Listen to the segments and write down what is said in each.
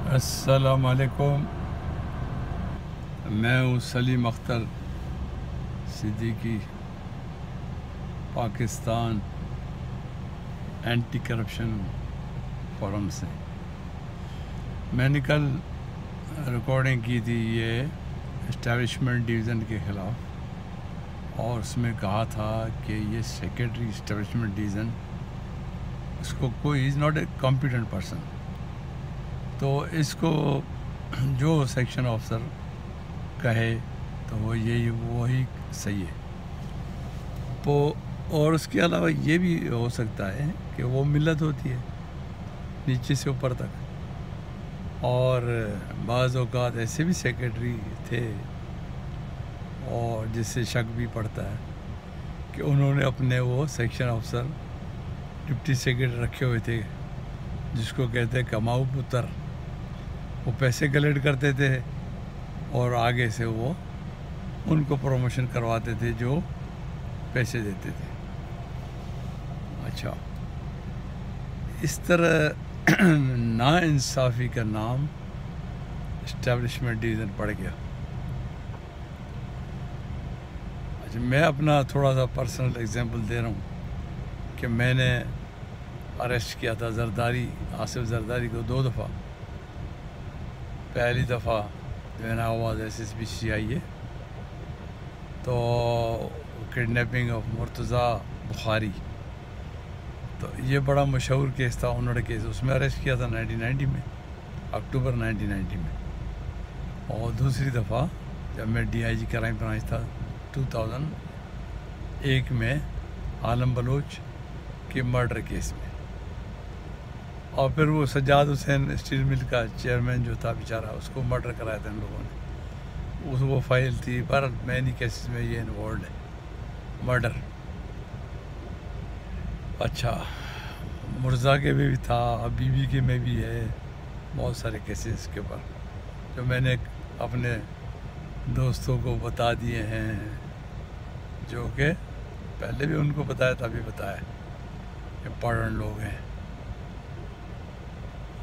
السلام علیکم، میں ہوں Salim Akhtar Siddiqui, Pakistan anti corruption forum سے۔ میں نے کل ریکارڈنگ کی تھی یہ اسٹیبلشمنٹ ڈویژن کے خلاف، اور اس میں کہا تھا کہ یہ سیکرٹری اسٹیبلشمنٹ ڈویژن، اس کو کوئی is not a competent person, تو اس کو جو سیکشن آفیسر کہے تو وہ یہی وہی صحیح ہے۔ اور اس کے علاوہ یہ بھی ہو سکتا ہے کہ وہ ملت ہوتی ہے نیچے سے اوپر تک، اور بعض اوقات ایسے بھی سیکرٹری تھے اور جس سے شک بھی پڑتا ہے کہ انہوں نے اپنے وہ سیکشن آفیسر ڈپٹی سیکرٹری رکھے ہوئے تھے، جس کو کہتے ہیں کماؤ پتر۔ وہ پیسے کلیکٹ کرتے تھے اور آگے سے وہ ان کو پروموشن کرواتے تھے جو پیسے دیتے تھے۔ اچھا، اس طرح نا انصافی کا نام اسٹیبلشمنٹ ڈویژن پڑ گیا۔ اچھا، میں اپنا تھوڑا سا پرسنل ایگزامپل دے رہا ہوں کہ میں نے اریسٹ کیا تھا زرداری، آصف زرداری کو 2 دفعہ۔ پہلی دفعہ when I was SSP CIA، تو کڈنیپنگ آف مرتضیٰ بخاری، تو یہ بڑا مشہور کیس تھا، انہوں نے کیس، اس میں اریسٹ کیا تھا 1990 میں، اکتوبر 1990 میں۔ اور دوسری دفعہ جب میں DIG کرائم برانچ تھا 2001 میں، عالم بلوچ کے مرڈر کیس میں۔ اور پھر وہ سجاد حسین اسٹیل مل کا چیئرمین جو تھا بیچارہ، اس کو مرڈر کرایا تھا ان لوگوں نے، وہ فائل تھی۔ پر مینی کیسز میں یہ انوالوڈ ہے، مرڈر۔ اچھا، مرزا کے بھی تھا، بی بی کے میں بھی ہے، بہت سارے کیسز کے اوپر جو میں نے اپنے دوستوں کو بتا دیے ہیں، جو کہ پہلے بھی ان کو بتایا تھا، بھی بتایا کہ پڑھن لوگ ہیں۔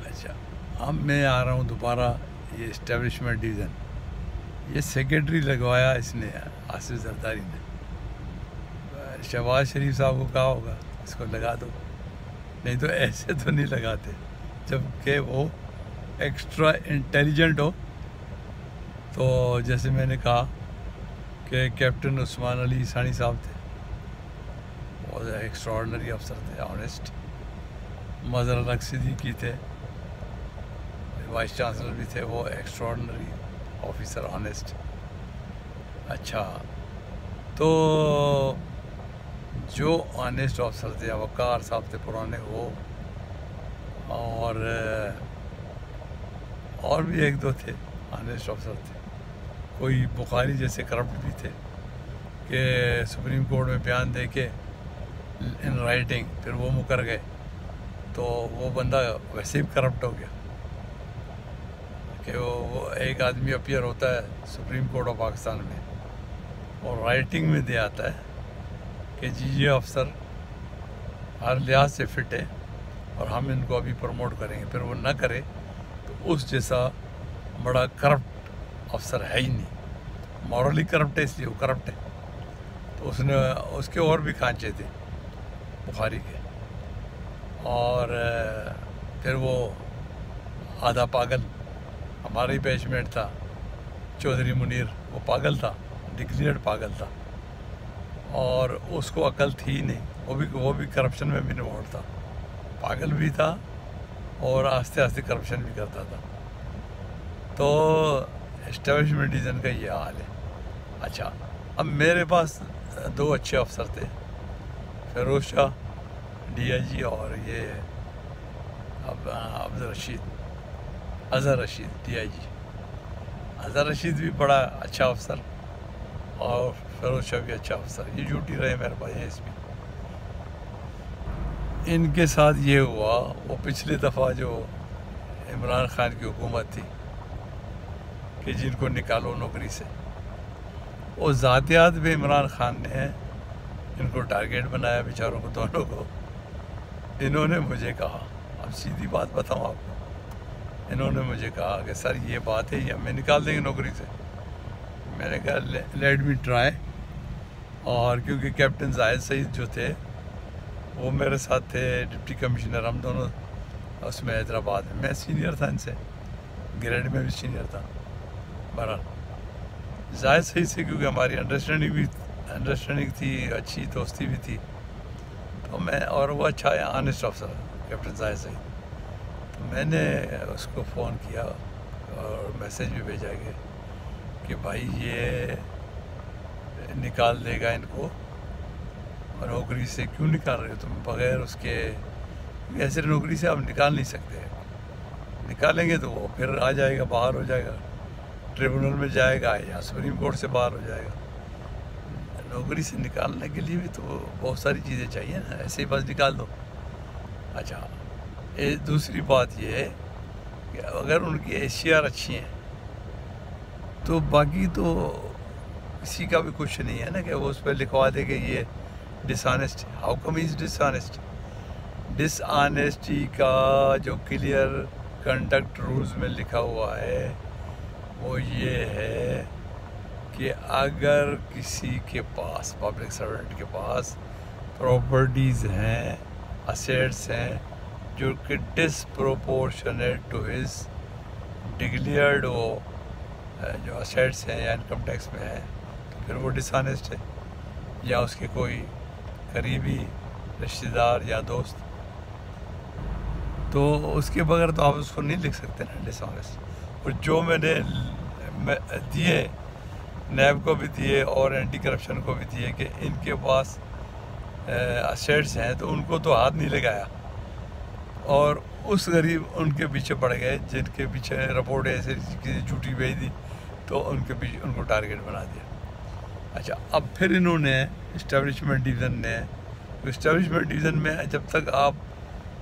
اچھا، اب میں آ رہا ہوں دوبارہ یہ اسٹیبلشمنٹ ڈویژن، یہ سیکرٹری لگوایا اس نے، آصف زرداری نے۔ شہباز شریف صاحب کو کہا ہوگا اس کو لگا دو، نہیں تو ایسے تو نہیں لگاتے، جب کہ وہ ایکسٹرا انٹیلیجنٹ ہو۔ تو جیسے میں نے کہا کہ کیپٹن عثمان علی ثانی صاحب تھے، وہ ایکسٹرا آرڈنری افسر تھے، آنیسٹ۔ مظہر الحق صدیقی تھے، وائس چانسلر بھی تھے، وہ ایکسٹرا آرڈنری آفیسر، آنیسٹ۔ اچھا، تو جو آنیسٹ آفیسر تھے، وقار صاحب تھے پرانے وہ، اور بھی 1-2 تھے آنیسٹ آفیسر تھے۔ کوئی بخاری جیسے کرپٹ بھی تھے کہ سپریم کورٹ میں بیان دے کے ان رائٹنگ پھر وہ مکر گئے، تو وہ بندہ ویسے بھی کرپٹ ہو گیا کہ وہ ایک آدمی اپیئر ہوتا ہے سپریم کورٹ آف پاکستان میں اور رائٹنگ میں دے آتا ہے کہ جی یہ افسر ہر لحاظ سے فٹ ہے اور ہم ان کو ابھی پروموٹ کریں گے، پھر وہ نہ کرے تو اس جیسا بڑا کرپٹ افسر ہے ہی نہیں، مورلی کرپٹ ہے، اس لیے وہ کرپٹ ہے۔ تو اس کے اور بھی کانچے تھے بخاری کے، اور پھر وہ آدھا پاگل، ہمارا ہی بیچمیٹ تھا چودھری منیر، وہ پاگل تھا، ڈکلیئرڈ پاگل تھا، اور اس کو عقل تھی ہی نہیں، وہ بھی کرپشن میں بھی انوالوڈ تھا، پاگل بھی تھا اور آہستہ آہستہ کرپشن بھی کرتا تھا۔ تو اسٹیبلشمنٹ ڈویژن کا یہ حال ہے۔ اچھا، اب میرے پاس 2 اچھے افسر تھے، فیروز شاہ DIG اور یہ اظہر رشید DIG۔ اظہر رشید بھی بڑا اچھا افسر اور فیروز شاہ بھی اچھا افسر، یہ ڈیوٹی رہے میرے پاس ASP۔ ان کے ساتھ یہ ہوا، وہ پچھلی دفعہ جو عمران خان کی حکومت تھی کہ جن کو نکالو نوکری سے، وہ ذاتیات بھی عمران خان نے ان کو ٹارگیٹ بنایا، بیچاروں کو، دونوں کو۔ انہوں نے مجھے کہا، اب سیدھی بات بتاؤں آپ کو، انہوں نے مجھے کہا کہ سر یہ بات ہے یا میں نکال دیں گے نوکری سے. میں نے کہا لیٹ می ٹرائی. اور کیونکہ کیپٹن زاہد سعید جو تھے وہ میرے ساتھ تھے, ڈپٹی کمشنر, ہم دونوں اس میں حیدرآباد میں. میں سینئر تھا ان سے, گریڈ میں بھی سینئر تھا. بہرحال زاہد سعید سے کیونکہ ہماری انڈرسٹینڈنگ تھی, اچھی دوستی بھی تھی, تو میں, اور وہ اچھا آنیسٹ افسر کیپٹن زاہد سعید, تو میں نے اس کو فون کیا اور میسیج بھی بھیجا کہ بھائی یہ نکال دے گا ان کو, اور نوکری سے کیوں نکال رہے ہو تم بغیر اس کے, ایسے نوکری سے آپ نکال نہیں سکتے. نکالیں گے تو وہ پھر آ جائے گا, باہر ہو جائے گا, ٹریبونل میں جائے گا یا سپریم کورٹ سے باہر ہو جائے گا. نوکری سے نکالنے کے لیے بھی تو بہت ساری چیزیں چاہیے نا, ایسے ہی بس نکال دو. اچھا, دوسری بات یہ ہے کہ اگر ان کی HCR اچھی ہیں تو باقی تو کسی کا بھی کچھ نہیں ہے نا کہ وہ اس پہ لکھوا دے کہ یہ dishonest. How come is dishonest? Dishonesty کا جو کلیئر کنڈکٹ رولز میں لکھا ہوا ہے وہ یہ ہے کہ اگر کسی کے پاس, پبلک سرونٹ کے پاس پراپرٹیز ہیں, اسیٹس ہیں جو کہ ڈسپروپورشنیٹ ٹو ہز ڈکلیئرڈ وہ جو اسیٹس ہیں یا انکم ٹیکس میں ہیں, تو پھر وہ ڈس آنیسٹ ہے, یا اس کے کوئی قریبی رشتہ دار یا دوست, تو اس کے بغیر تو آپ اس کو نہیں لکھ سکتے نا ڈس آنیسٹ. اور جو میں نے دیے, نیب کو بھی دیے اور اینٹی کرپشن کو بھی دیے, کہ ان کے پاس اسیٹس ہیں تو ان کو تو ہاتھ نہیں لگایا, اور اس غریب ان کے پیچھے پڑ گئے جن کے پیچھے رپورٹ ایسے کسی جھوٹی بھیج دی تو ان کے پیچھے ان کو ٹارگیٹ بنا دیا. اچھا, اب پھر انہوں نے اسٹیبلشمنٹ ڈویژن نے, اسٹیبلشمنٹ ڈویژن میں جب تک آپ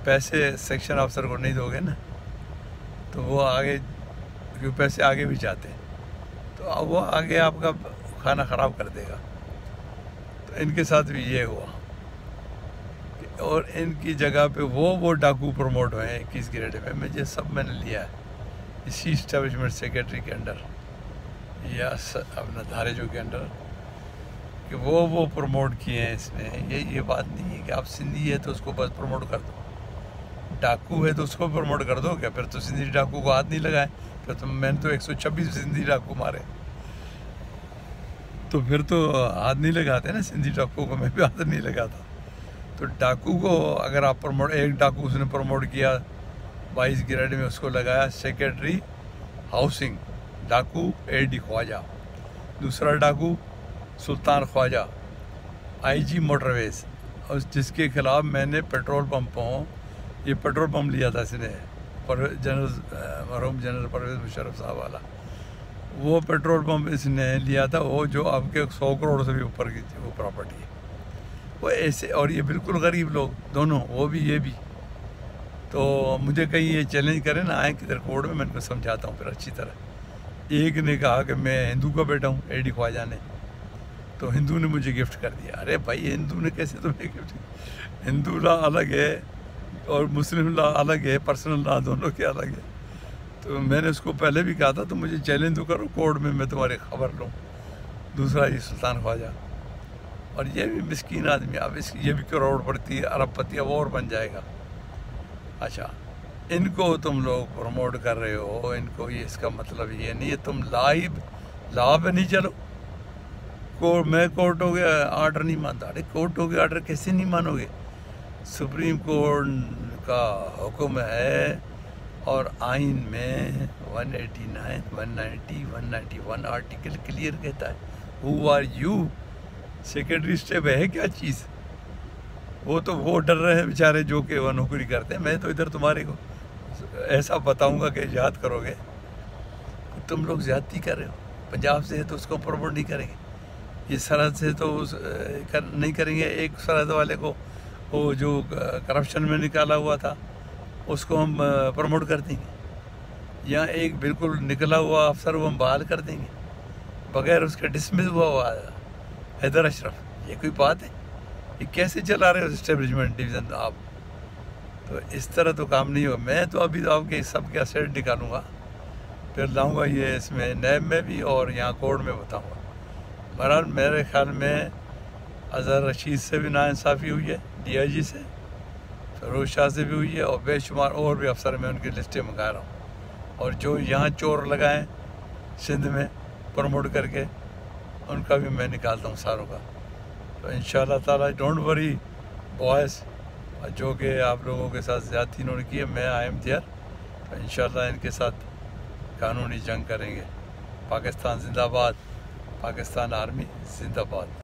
پیسے سیکشن آفسر کو نہیں دو گے نا تو وہ آگے, کیونکہ پیسے آگے بھی جاتے ہیں, تو اب وہ آگے آپ کا کھانا خراب کر دے گا. تو ان کے ساتھ بھی یہ ہوا, اور ان کی جگہ پہ وہ ڈاکو پروموٹ ہوئے ہیں 21 گریڈ میں یہ سب میں نے لیا ہے اسی اسٹیبلشمنٹ سیکرٹری کے انڈر یا اپنا دھارجو کے انڈر, کہ وہ پروموٹ کیے ہیں اس میں. یہ بات نہیں ہے کہ آپ سندھی ہے تو اس کو بس پروموٹ کر دو, ڈاکو ہے تو اس کو پروموٹ کر دو. کیا پھر تو سندھی ڈاکو کو ہاتھ نہیں لگائے, پھر تو میں نے تو 126 سندھی ڈاکو مارے, تو پھر تو ہاتھ نہیں لگاتے نا سندھی ڈاکو کو, میں بھی ہاتھ نہیں لگاتا. تو ڈاکو کو اگر آپ پروموٹ, ایک ڈاکو اس نے پروموٹ کیا 22 گریڈ میں, اس کو لگایا سیکرٹری ہاؤسنگ, ڈاکو AD خواجہ. دوسرا ڈاکو سلطان خواجہ, IG موٹر ویز, اور جس کے خلاف میں نے پیٹرول پمپوں, یہ پیٹرول پمپ لیا تھا اس نے مرحوم جنرل پرویز مشرف صاحب والا, وہ پیٹرول پمپ اس نے لیا تھا, وہ جو آپ کے 100 کروڑ سے بھی اوپر کی تھی وہ پراپرٹی ہے. وہ ایسے, اور یہ بالکل غریب لوگ دونوں, وہ بھی یہ بھی. تو مجھے کہیں یہ چیلنج کرے نا, آئیں کدھر کورٹ میں ان کو سمجھاتا ہوں پھر اچھی طرح. ایک نے کہا کہ میں ہندو کا بیٹا ہوں, AD خواجہ نے, تو ہندو نے مجھے گفٹ کر دیا. ارے بھائی ہندو نے کیسے تمہیں گفٹ, ہندو لا الگ ہے اور مسلم لا الگ ہے, پرسنل لا دونوں کے الگ ہے. تو میں نے اس کو پہلے بھی کہا تھا تو مجھے چیلنج تو کرو کورٹ میں تمہاری خبر لوں. دوسرا یہ سلطان خواجہ, اور یہ بھی مسکین آدمی, اب یہ بھی کروڑ پڑتی ارب پتی اب اور بن جائے گا. اچھا, ان کو تم لوگ پروموٹ کر رہے ہو, ان کو یہ اس کا مطلب یہ نہیں ہے تم لا پہ نہیں چلو. میں کورٹ ہو گیا آرڈر نہیں مانتا. ارے کورٹ ہو گیا آرڈر کیسے نہیں مانو گے؟ سپریم کورٹ کا حکم ہے, اور آئین میں 189, 190, 191 آرٹیکل کلیئر کہتا ہے who are you. Secretary step ہے کیا چیز؟ وہ تو وہ ڈر رہے ہیں بیچارے جو کہ وہ نوکری کرتے ہیں. میں تو ادھر تمہارے کو ایسا بتاؤں گا کہ یاد کرو گے تم لوگ زیادتی کر رہے ہو. پنجاب سے ہے تو اس کو پروموٹ نہیں کریں گے, یہ سرحد سے تو نہیں کریں گے. ایک سرحد والے کو وہ جو کرپشن میں نکالا ہوا تھا اس کو ہم پروموٹ کر دیں گے, یا ایک بالکل نکلا ہوا افسر وہ ہم بحال کر دیں گے بغیر اس کا ڈسمس ہوا حیدر اشرف. یہ کوئی بات ہے؟ یہ کیسے چلا رہے ہو اسٹیبلشمنٹ ڈویژن آپ؟ تو اس طرح تو کام نہیں ہوگا. میں تو ابھی تو آپ کے سب کے اسیٹ نکالوں گا, پھر لاؤں گا یہ اس میں نیب میں بھی اور یہاں کورٹ میں بتاؤں گا. بہرحال میرے خیال میں اظہر رشید سے بھی ناانصافی ہوئی ہے, ڈی آئی جی سے, فیروز شاہ سے بھی ہوئی ہے, اور بے شمار اور بھی افسر میں ان کی لسٹیں منگا رہا ہوں. اور جو یہاں چور لگائیں سندھ میں پروموٹ کر کے, ان کا بھی میں نکالتا ہوں ساروں کا. تو انشاءاللہ تعالیٰ ڈونٹ وری بوائز, جو کہ آپ لوگوں کے ساتھ زیادتی انہوں نے کی ہے, میں آئی ایم دیئر. تو انشاءاللہ ان کے ساتھ قانونی جنگ کریں گے. پاکستان زندہ باد, پاکستان آرمی زندہ باد.